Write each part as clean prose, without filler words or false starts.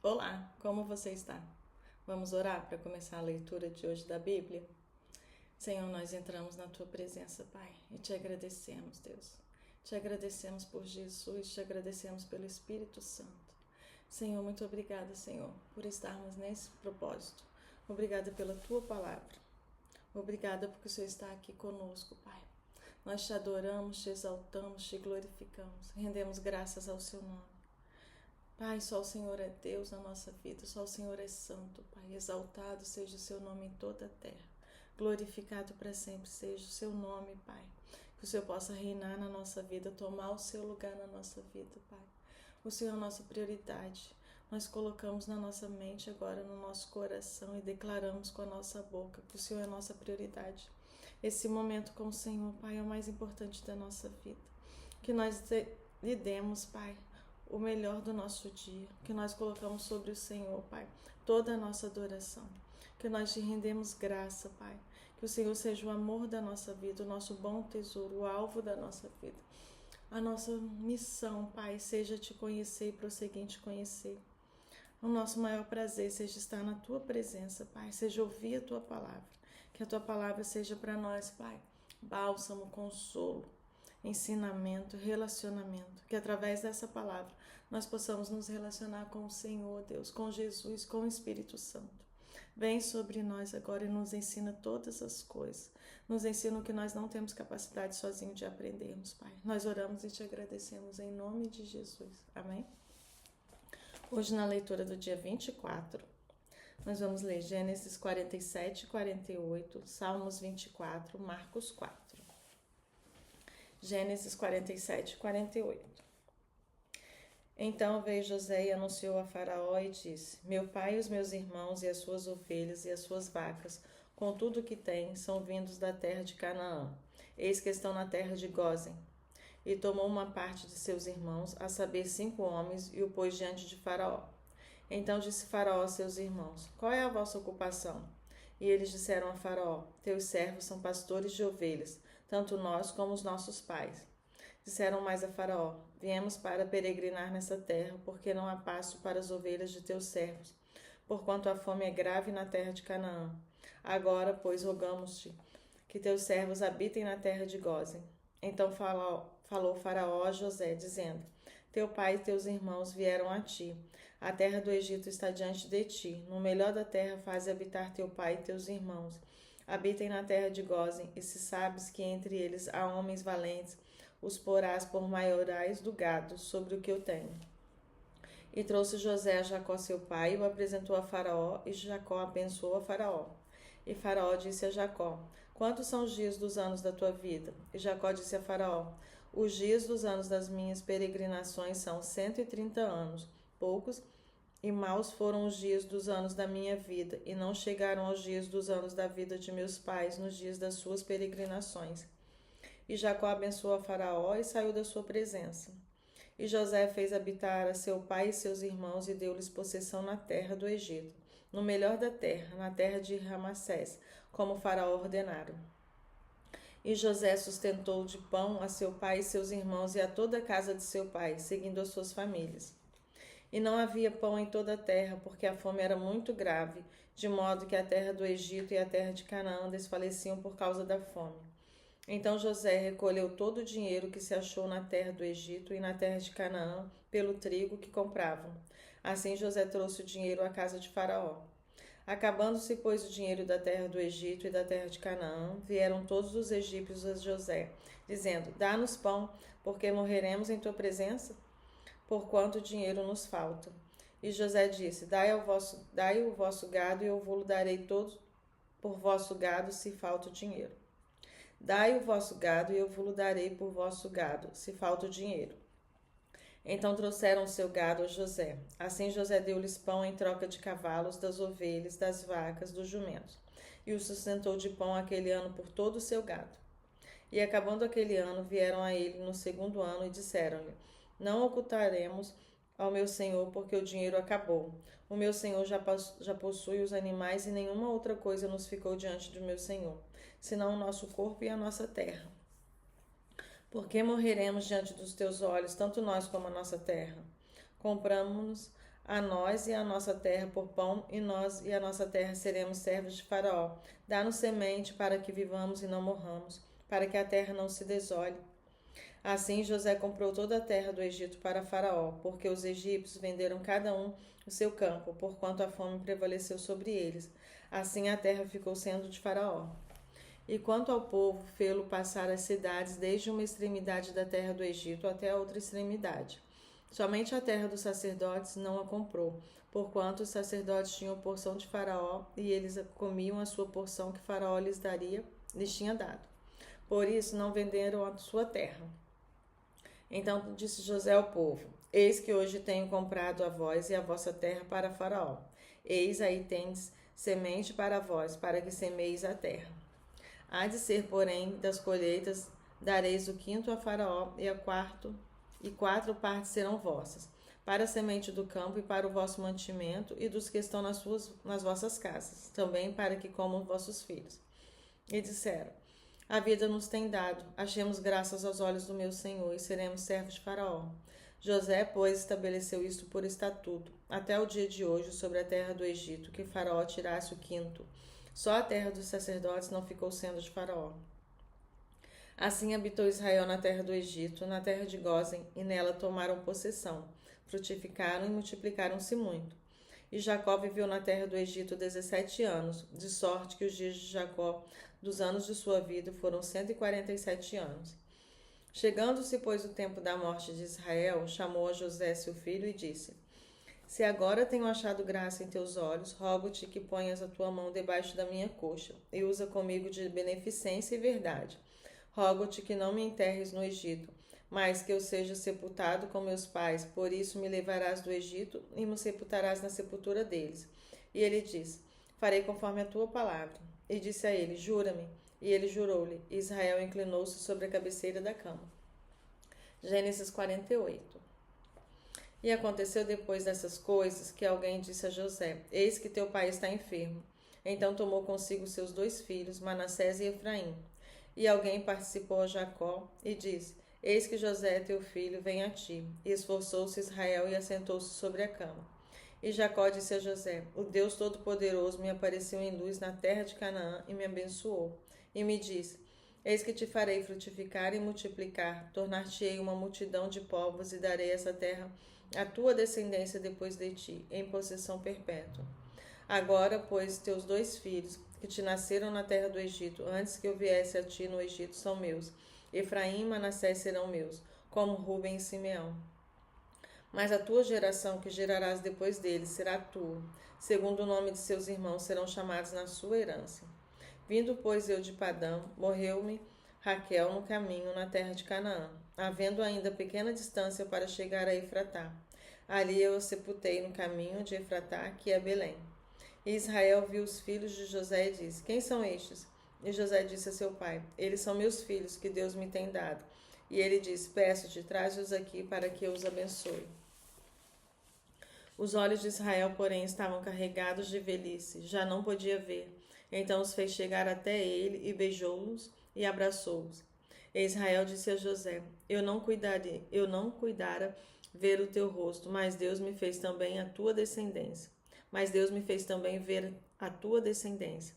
Olá, como você está? Vamos orar para começar a leitura de hoje da Bíblia? Senhor, nós entramos na Tua presença, Pai, e Te agradecemos, Deus. Te agradecemos por Jesus, Te agradecemos pelo Espírito Santo. Senhor, muito obrigada, Senhor, por estarmos nesse propósito. Obrigada pela Tua palavra. Obrigada porque o Senhor está aqui conosco, Pai. Nós Te adoramos, Te exaltamos, Te glorificamos, rendemos graças ao Seu nome. Pai, só o Senhor é Deus na nossa vida, só o Senhor é santo, Pai. Exaltado seja o seu nome em toda a terra. Glorificado para sempre seja o seu nome, Pai. Que o Senhor possa reinar na nossa vida, tomar o seu lugar na nossa vida, Pai. O Senhor é a nossa prioridade. Nós colocamos na nossa mente agora, no nosso coração, e declaramos com a nossa boca que o Senhor é a nossa prioridade. Esse momento com o Senhor, Pai, é o mais importante da nossa vida. Que nós lhe demos, Pai, o melhor do nosso dia, que nós colocamos sobre o Senhor, Pai, toda a nossa adoração, que nós te rendemos graça, Pai, que o Senhor seja o amor da nossa vida, o nosso bom tesouro, o alvo da nossa vida. A nossa missão, Pai, seja te conhecer e prosseguir em te conhecer. O nosso maior prazer seja estar na Tua presença, Pai, seja ouvir a Tua palavra, que a Tua palavra seja para nós, Pai, bálsamo, consolo, ensinamento, relacionamento, que através dessa palavra nós possamos nos relacionar com o Senhor, Deus, com Jesus, com o Espírito Santo. Vem sobre nós agora e nos ensina todas as coisas. Nos ensina o que nós não temos capacidade sozinho de aprendermos, Pai. Nós oramos e te agradecemos em nome de Jesus. Amém? Hoje na leitura do dia 24, nós vamos ler Gênesis 47 e 48, Salmos 24, Marcos 4. Gênesis 47 e 48. Então veio José e anunciou a Faraó e disse: Meu pai e os meus irmãos e as suas ovelhas e as suas vacas, com tudo o que têm, são vindos da terra de Canaã. Eis que estão na terra de Gósen. E tomou uma parte de seus irmãos, a saber 5 homens, e o pôs diante de Faraó. Então disse Faraó a seus irmãos: Qual é a vossa ocupação? E eles disseram a Faraó: Teus servos são pastores de ovelhas, tanto nós como os nossos pais. Disseram mais a Faraó: Viemos para peregrinar nessa terra, porque não há pasto para as ovelhas de teus servos, porquanto a fome é grave na terra de Canaã. Agora, pois, rogamos-te que teus servos habitem na terra de Gósen. Então falou Faraó a José, dizendo: Teu pai e teus irmãos vieram a ti. A terra do Egito está diante de ti. No melhor da terra faze habitar teu pai e teus irmãos. Habitem na terra de Gósen, e se sabes que entre eles há homens valentes, os porás por maiorais do gado, sobre o que eu tenho. E trouxe José a Jacó seu pai, e o apresentou a Faraó, e Jacó abençoou a Faraó. E Faraó disse a Jacó: Quantos são os dias dos anos da tua vida? E Jacó disse a Faraó: Os dias dos anos das minhas peregrinações são 130 anos. Poucos e maus foram os dias dos anos da minha vida, e não chegaram aos dias dos anos da vida de meus pais, nos dias das suas peregrinações. E Jacó abençoou a Faraó e saiu da sua presença. E José fez habitar a seu pai e seus irmãos e deu-lhes possessão na terra do Egito, no melhor da terra, na terra de Ramassés, como Faraó ordenara. E José sustentou de pão a seu pai e seus irmãos e a toda a casa de seu pai, seguindo as suas famílias. E não havia pão em toda a terra, porque a fome era muito grave, de modo que a terra do Egito e a terra de Canaã desfaleciam por causa da fome. Então José recolheu todo o dinheiro que se achou na terra do Egito e na terra de Canaã pelo trigo que compravam. Assim José trouxe o dinheiro à casa de Faraó. Acabando-se, pois, o dinheiro da terra do Egito e da terra de Canaã, vieram todos os egípcios a José, dizendo: Dá-nos pão, porque morreremos em tua presença? Porquanto dinheiro nos falta. E José disse: Dai o vosso gado, e eu vou-lo darei todo por vosso gado, se falta o dinheiro. Dai o vosso gado, e eu vos darei por vosso gado, se falta o dinheiro. Então trouxeram o seu gado a José. Assim José deu-lhes pão em troca de cavalos, das ovelhas, das vacas, dos jumentos, e o sustentou de pão aquele ano por todo o seu gado. E acabando aquele ano, vieram a ele no 2º ano e disseram-lhe: Não ocultaremos ao meu senhor, porque o dinheiro acabou. O meu senhor já possui os animais, e nenhuma outra coisa nos ficou diante do meu senhor, senão o nosso corpo e a nossa terra. Por que morreremos diante dos teus olhos, tanto nós como a nossa terra? Compramo-nos a nós e a nossa terra por pão, e nós e a nossa terra seremos servos de Faraó. Dá-nos semente para que vivamos e não morramos, para que a terra não se desole. Assim José comprou toda a terra do Egito para Faraó, porque os egípcios venderam cada um o seu campo, porquanto a fome prevaleceu sobre eles. Assim a terra ficou sendo de Faraó. E quanto ao povo, fê-lo passar as cidades desde uma extremidade da terra do Egito até a outra extremidade. Somente a terra dos sacerdotes não a comprou, porquanto os sacerdotes tinham porção de Faraó, e eles comiam a sua porção que Faraó lhes tinha dado. Por isso não venderam a sua terra. Então disse José ao povo: Eis que hoje tenho comprado a vós e a vossa terra para Faraó. Eis aí tendes semente para vós, para que semeis a terra. Há de ser, porém, das colheitas dareis o quinto a Faraó, e 4 partes serão vossas, para a semente do campo e para o vosso mantimento, e dos que estão nas vossas casas, também para que comam vossos filhos. E disseram: A vida nos tem dado, achemos graças aos olhos do meu Senhor, e seremos servos de Faraó. José, pois, estabeleceu isto por estatuto, até o dia de hoje, sobre a terra do Egito, que Faraó tirasse o quinto. Só a terra dos sacerdotes não ficou sendo de Faraó. Assim habitou Israel na terra do Egito, na terra de Gósen, e nela tomaram possessão. Frutificaram e multiplicaram-se muito. E Jacó viveu na terra do Egito 17 anos, de sorte que os dias de Jacó, dos anos de sua vida, foram 147 anos. Chegando-se, pois, o tempo da morte de Israel, chamou a José, seu filho, e disse: Se agora tenho achado graça em teus olhos, rogo-te que ponhas a tua mão debaixo da minha coxa, e usa comigo de beneficência e verdade. Rogo-te que não me enterres no Egito, mas que eu seja sepultado com meus pais, por isso me levarás do Egito e me sepultarás na sepultura deles. E ele disse: Farei conforme a tua palavra. E disse a ele: Jura-me. E ele jurou-lhe. E Israel inclinou-se sobre a cabeceira da cama. Gênesis 48. E aconteceu depois dessas coisas que alguém disse a José: Eis que teu pai está enfermo. Então tomou consigo seus 2 filhos, Manassés e Efraim. E alguém participou a Jacó e disse: Eis que José, teu filho, vem a ti. E esforçou-se Israel e assentou-se sobre a cama. E Jacó disse a José: O Deus Todo-Poderoso me apareceu em luz na terra de Canaã e me abençoou. E me disse: Eis que te farei frutificar e multiplicar, tornar-te-ei uma multidão de povos e darei essa terra à tua descendência depois de ti, em possessão perpétua. Agora, pois, teus 2 filhos, que te nasceram na terra do Egito, antes que eu viesse a ti no Egito, são meus. Efraim e Manassés serão meus, como Ruben e Simeão. Mas a tua geração, que gerarás depois deles, será tua. Segundo o nome de seus irmãos, serão chamados na sua herança. Vindo, pois, eu de Padã, morreu-me Raquel no caminho na terra de Canaã, havendo ainda pequena distância para chegar a Efratá. Ali eu a sepultei no caminho de Efratá, que é Belém. E Israel viu os filhos de José e disse: Quem são estes? E José disse a seu pai: Eles são meus filhos, que Deus me tem dado. E ele disse: Peço-te, traze-os aqui para que eu os abençoe. Os olhos de Israel, porém, estavam carregados de velhice, já não podia ver. Então os fez chegar até ele e beijou-os e abraçou-os. E Israel disse a José: Eu não cuidara ver o teu rosto, mas Deus me fez também a tua descendência. Mas Deus me fez também ver a tua descendência.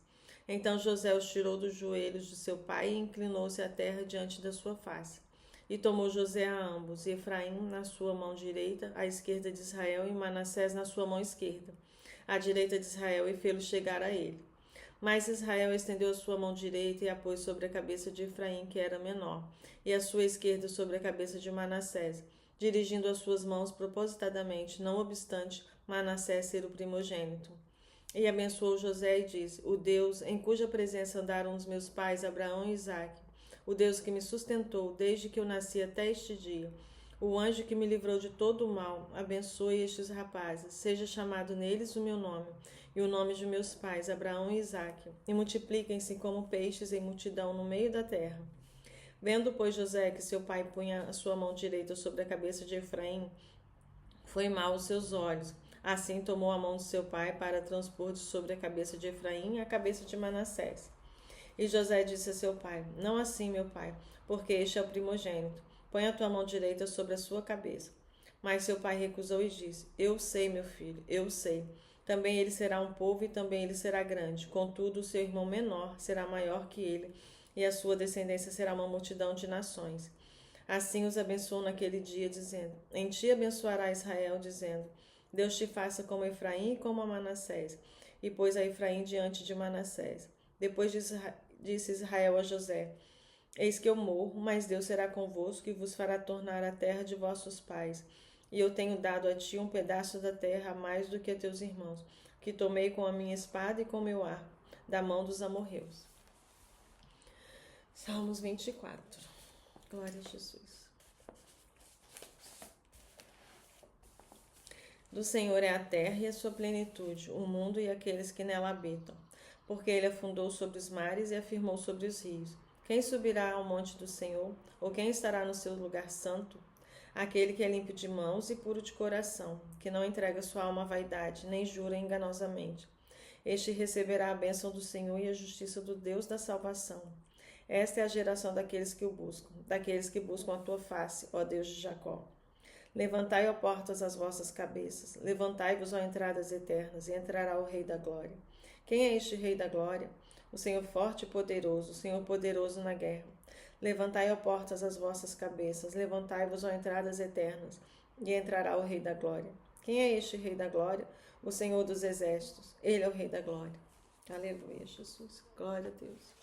Então José os tirou dos joelhos de seu pai e inclinou-se à terra diante da sua face. E tomou José a ambos, e Efraim na sua mão direita, à esquerda de Israel, e Manassés na sua mão esquerda, à direita de Israel, e fê-lo chegar a ele. Mas Israel estendeu a sua mão direita e a pôs sobre a cabeça de Efraim, que era menor, e a sua esquerda sobre a cabeça de Manassés, dirigindo as suas mãos propositadamente, não obstante Manassés ser o primogênito. E abençoou José e disse: O Deus em cuja presença andaram os meus pais Abraão e Isaque, o Deus que me sustentou desde que eu nasci até este dia, o anjo que me livrou de todo o mal, abençoe estes rapazes, seja chamado neles o meu nome, e o nome de meus pais, Abraão e Isaque, e multipliquem-se como peixes em multidão no meio da terra. Vendo, pois, José que seu pai punha a sua mão direita sobre a cabeça de Efraim, foi mal aos seus olhos. Assim tomou a mão de seu pai para transpor de sobre a cabeça de Efraim a cabeça de Manassés. E José disse a seu pai: Não assim, meu pai, porque este é o primogênito. Põe a tua mão direita sobre a sua cabeça. Mas seu pai recusou e disse: Eu sei, meu filho, eu sei. Também ele será um povo e também ele será grande. Contudo, o seu irmão menor será maior que ele, e a sua descendência será uma multidão de nações. Assim os abençoou naquele dia, dizendo: Em ti abençoará Israel, dizendo: Deus te faça como Efraim e como a Manassés. E pôs a Efraim diante de Manassés. Depois disse Israel a José: Eis que eu morro, mas Deus será convosco e vos fará tornar a terra de vossos pais. E eu tenho dado a ti um pedaço da terra a mais do que a teus irmãos, que tomei com a minha espada e com meu arco, da mão dos amorreus. Salmos 24. Glória a Jesus. Do Senhor é a terra e a sua plenitude, o mundo e aqueles que nela habitam. Porque ele afundou sobre os mares e afirmou sobre os rios. Quem subirá ao monte do Senhor? Ou quem estará no seu lugar santo? Aquele que é limpo de mãos e puro de coração, que não entrega sua alma à vaidade, nem jura enganosamente. Este receberá a bênção do Senhor e a justiça do Deus da salvação. Esta é a geração daqueles que o buscam, daqueles que buscam a tua face, ó Deus de Jacó. Levantai, ó portas, as vossas cabeças, levantai-vos, ó entradas eternas, e entrará o Rei da Glória. Quem é este Rei da Glória? O Senhor forte e poderoso, o Senhor poderoso na guerra. Levantai, ó portas, as vossas cabeças, levantai-vos, ó entradas eternas, e entrará o Rei da Glória. Quem é este Rei da Glória? O Senhor dos Exércitos. Ele é o Rei da Glória. Aleluia, Jesus. Glória a Deus.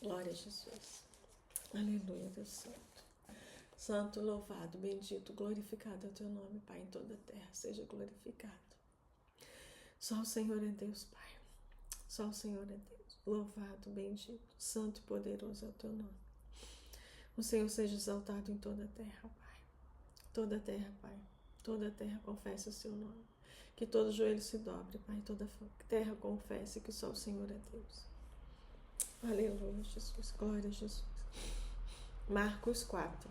Glória a Jesus. Aleluia, Deus Santo. Santo, louvado, bendito, glorificado é o teu nome, Pai, em toda a terra. Seja glorificado. Só o Senhor é Deus, Pai. Só o Senhor é Deus. Louvado, bendito, santo e poderoso é o teu nome. O Senhor seja exaltado em toda a terra, Pai. Toda a terra, Pai. Toda a terra confesse o seu nome. Que todo joelho se dobre, Pai. Toda a terra confesse que só o Senhor é Deus. Aleluia, Jesus. Glória a Jesus. Marcos 4.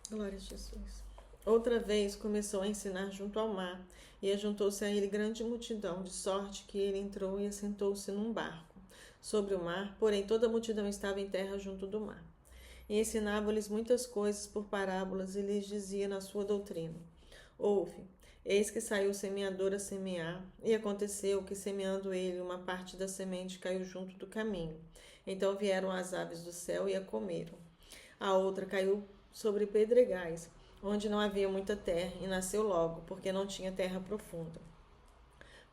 Glória a Jesus. Outra vez começou a ensinar junto ao mar, e ajuntou-se a ele grande multidão, de sorte que ele entrou e assentou-se num barco sobre o mar, porém toda a multidão estava em terra junto do mar. E ensinava-lhes muitas coisas por parábolas, e lhes dizia na sua doutrina: Ouve, eis que saiu o semeador a semear, e aconteceu que, semeando ele, uma parte da semente caiu junto do caminho. Então vieram as aves do céu e a comeram. A outra caiu sobre pedregais, onde não havia muita terra, e nasceu logo, porque não tinha terra profunda.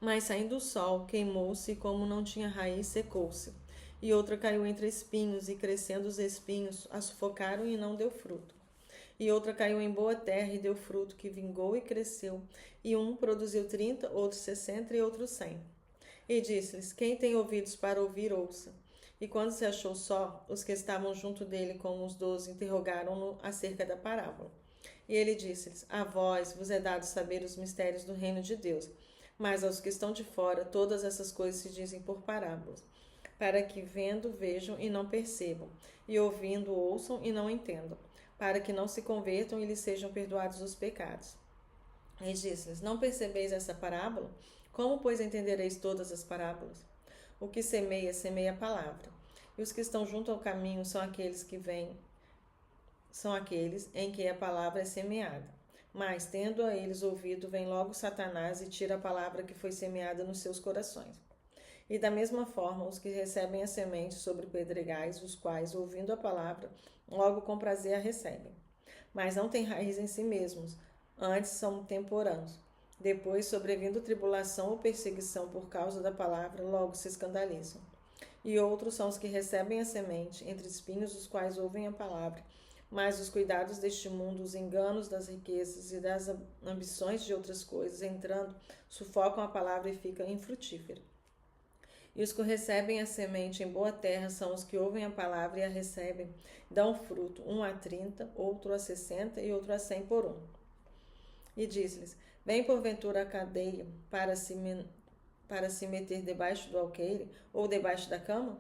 Mas saindo o sol, queimou-se, e como não tinha raiz, secou-se. E outra caiu entre espinhos, e crescendo os espinhos, a sufocaram e não deu fruto. E outra caiu em boa terra e deu fruto, que vingou e cresceu. E um produziu 30, outro 60 e outro 100. E disse-lhes: Quem tem ouvidos para ouvir, ouça. E quando se achou só, os que estavam junto dele, como os 12, interrogaram-no acerca da parábola. E ele disse-lhes: A vós vos é dado saber os mistérios do reino de Deus, mas aos que estão de fora, todas essas coisas se dizem por parábolas, para que vendo vejam e não percebam, e ouvindo ouçam e não entendam, para que não se convertam e lhes sejam perdoados os pecados. E disse-lhes: Não percebeis essa parábola? Como, pois, entendereis todas as parábolas? O que semeia, semeia a palavra. E os que estão junto ao caminho são aqueles em que a palavra é semeada. Mas, tendo a eles ouvido, vem logo Satanás e tira a palavra que foi semeada nos seus corações. E da mesma forma, os que recebem a semente sobre pedregais, os quais, ouvindo a palavra, logo com prazer a recebem. Mas não têm raiz em si mesmos, antes são temporãos. Depois, sobrevindo tribulação ou perseguição por causa da palavra, logo se escandalizam. E outros são os que recebem a semente, entre espinhos, os quais ouvem a palavra, mas os cuidados deste mundo, os enganos das riquezas e das ambições de outras coisas, entrando, sufocam a palavra e fica infrutífera. E os que recebem a semente em boa terra são os que ouvem a palavra e a recebem, dão fruto, um a 30, outro a 60 e outro a 100 por um. E diz-lhes: Vem porventura a cadeia para se meter debaixo do alqueire ou debaixo da cama?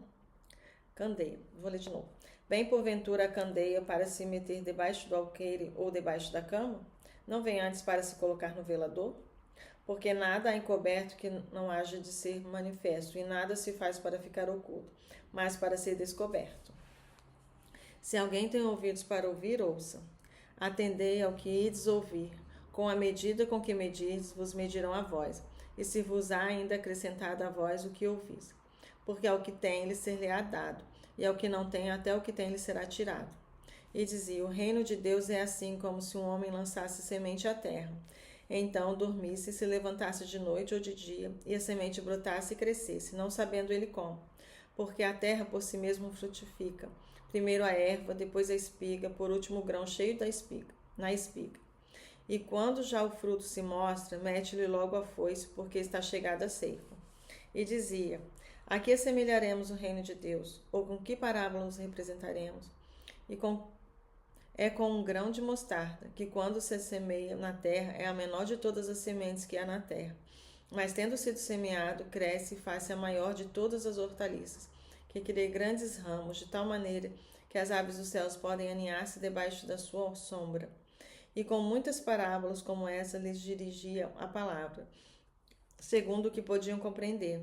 Candeia. Vou ler de novo. Vem porventura a candeia para se meter debaixo do alqueire ou debaixo da cama? Não vem antes para se colocar no velador? Porque nada há encoberto que não haja de ser manifesto, e nada se faz para ficar oculto, mas para ser descoberto. Se alguém tem ouvidos para ouvir, ouça. Atendei ao que ides ouvir. Com a medida com que medirdes, vos medirão a vós, e se vos há ainda acrescentado a vós o que ouvis. Porque ao que tem, lhe ser-lhe-á dado, e ao que não tem, até o que tem lhe será tirado. E dizia: o reino de Deus é assim como se um homem lançasse semente à terra. Então dormisse e se levantasse de noite ou de dia, e a semente brotasse e crescesse, não sabendo ele como. Porque a terra por si mesma frutifica. Primeiro a erva, depois a espiga, por último o grão cheio na espiga. E quando já o fruto se mostra, mete-lhe logo a foice, porque está chegada a ceifa. E dizia: a que assemelharemos o reino de Deus? Ou com que parábolas representaremos? É com um grão de mostarda, que quando se semeia na terra, é a menor de todas as sementes que há na terra. Mas tendo sido semeado, cresce e faz-se a maior de todas as hortaliças, que cria grandes ramos, de tal maneira que as aves dos céus podem aninhar-se debaixo da sua sombra. E com muitas parábolas como essa lhes dirigia a palavra, segundo o que podiam compreender.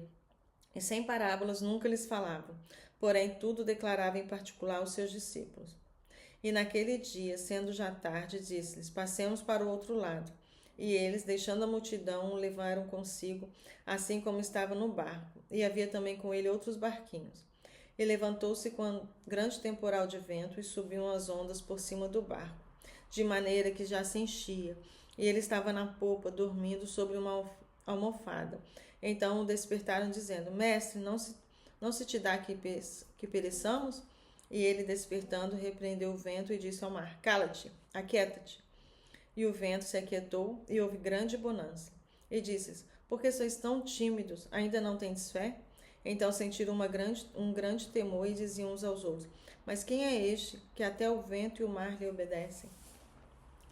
E sem parábolas nunca lhes falava, porém tudo declarava em particular aos seus discípulos. E naquele dia, sendo já tarde, disse-lhes: passemos para o outro lado. E eles, deixando a multidão, o levaram consigo, assim como estava no barco. E havia também com ele outros barquinhos. E levantou-se com grande temporal de vento, e subiam as ondas por cima do barco, de maneira que já se enchia. E ele estava na popa, dormindo sobre uma almofada. Então o despertaram, dizendo: mestre, não se te dá que pereçamos? E ele, despertando, repreendeu o vento e disse ao mar: cala-te, aquieta-te. E o vento se aquietou, e houve grande bonança. E disse: por que sois tão tímidos? Ainda não tendes fé? Então sentiram um grande temor e diziam uns aos outros: mas quem é este que até o vento e o mar lhe obedecem?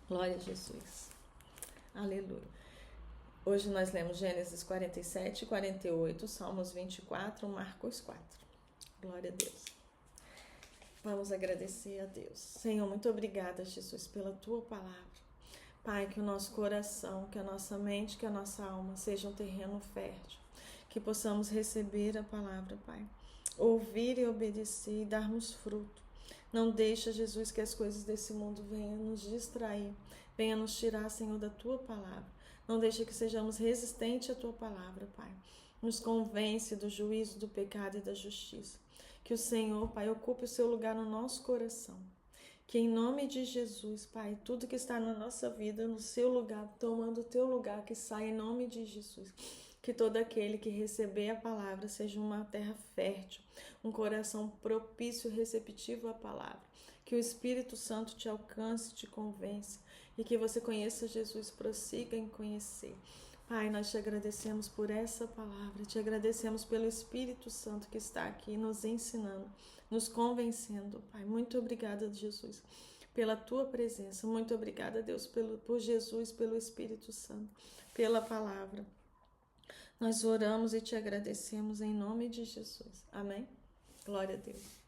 Glória a Jesus. Aleluia. Hoje nós lemos Gênesis 47, 48, Salmos 24, Marcos 4. Glória a Deus. Vamos agradecer a Deus. Senhor, muito obrigada, Jesus, pela Tua palavra. Pai, que o nosso coração, que a nossa mente, que a nossa alma seja um terreno fértil. Que possamos receber a palavra, Pai. Ouvir e obedecer e darmos fruto. Não deixa, Jesus, que as coisas desse mundo venham nos distrair. Venha nos tirar, Senhor, da Tua palavra. Não deixa que sejamos resistentes à Tua palavra, Pai. Nos convence do juízo, do pecado e da justiça. Que o Senhor, Pai, ocupe o seu lugar no nosso coração. Que em nome de Jesus, Pai, tudo que está na nossa vida, no seu lugar, tomando o teu lugar, que saia em nome de Jesus. Que todo aquele que receber a palavra seja uma terra fértil, um coração propício e receptivo à palavra. Que o Espírito Santo te alcance, te convença e que você conheça Jesus, prossiga em conhecer. Pai, nós te agradecemos por essa palavra, te agradecemos pelo Espírito Santo que está aqui nos ensinando, nos convencendo. Pai, muito obrigada, Jesus, pela tua presença. Muito obrigada, Deus, por Jesus, pelo Espírito Santo, pela palavra. Nós oramos e te agradecemos em nome de Jesus. Amém? Glória a Deus.